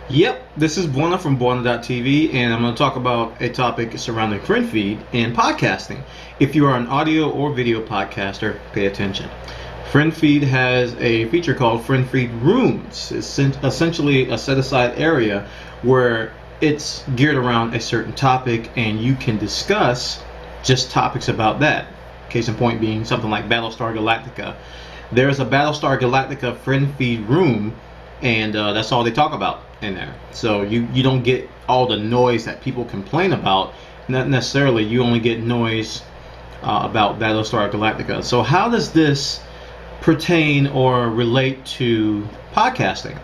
Yep, this is Bwana from Bwana.tv, and I'm going to talk about a topic surrounding FriendFeed and podcasting. If you are an audio or video podcaster, pay attention. FriendFeed has a feature called FriendFeed Rooms. It's essentially a set-aside area where it's geared around a certain topic, and you can discuss just topics about that. Case in point being something like Battlestar Galactica. There's a Battlestar Galactica FriendFeed room, and that's all they talk about in there. So you don't get all the noise that people complain about. Not necessarily. You only get noise about Battlestar Galactica. So how does this pertain or relate to podcasting?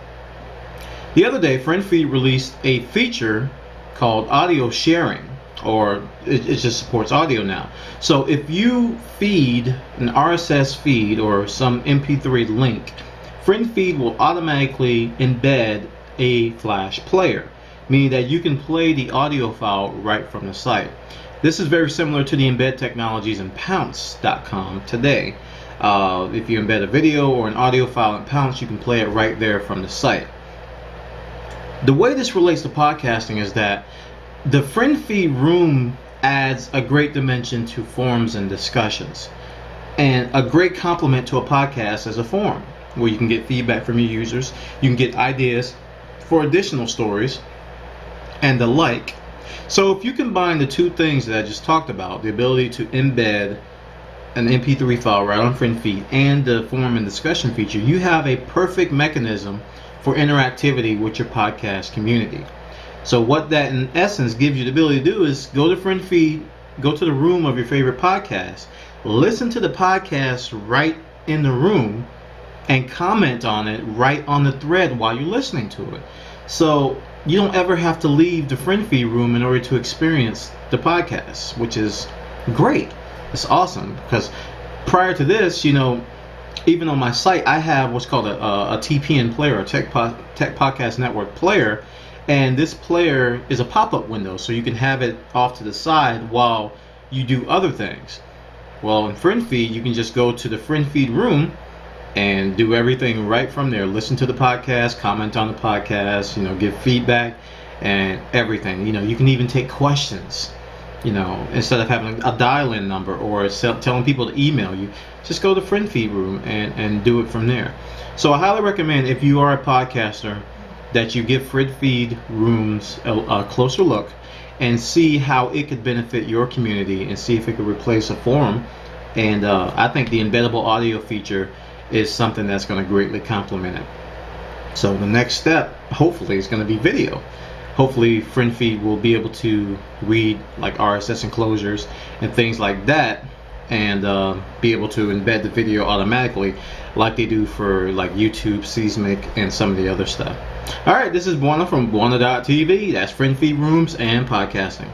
The other day, FriendFeed released a feature called audio sharing, or it just supports audio now. So if you feed an RSS feed or some MP3 link, FriendFeed will automatically embed a flash player, meaning that you can play the audio file right from the site. This is very similar to the embed technologies in Pounce.com today. If you embed a video or an audio file in Pounce, you can play it right there from the site. The way this relates to podcasting is that the FriendFeed room adds a great dimension to forums and discussions, and a great complement to a podcast as a forum where you can get feedback from your users, you can get ideas for additional stories and the like. So if you combine the two things that I just talked about, the ability to embed an MP3 file right on FriendFeed and the forum and discussion feature, you have a perfect mechanism for interactivity with your podcast community. So what that in essence gives you the ability to do is go to FriendFeed, go to the room of your favorite podcast, listen to the podcast right in the room, and comment on it right on the thread while you're listening to it. So you don't ever have to leave the FriendFeed room in order to experience the podcast, which is great. It's awesome, because prior to this, even on my site, I have what's called a TPN player, a Tech Podcast Network player, and this player is a pop-up window, so you can have it off to the side while you do other things. Well, in FriendFeed, you can just go to the FriendFeed room and do everything right from there. Listen to the podcast, comment on the podcast, give feedback and everything. You can even take questions, instead of having a dial-in number or telling people to email you. Just go to FriendFeed room and do it from there. So I highly recommend, if you are a podcaster, that you give FriendFeed rooms a closer look and see how it could benefit your community and see if it could replace a forum. And I think the embeddable audio feature is something that's going to greatly complement it. So the next step, hopefully, is going to be video. Hopefully FriendFeed will be able to read like RSS enclosures and things like that, and be able to embed the video automatically like they do for like YouTube, Seismic, and some of the other stuff. Alright, this is Bwana from Bwana.tv. That's FriendFeed Rooms and podcasting.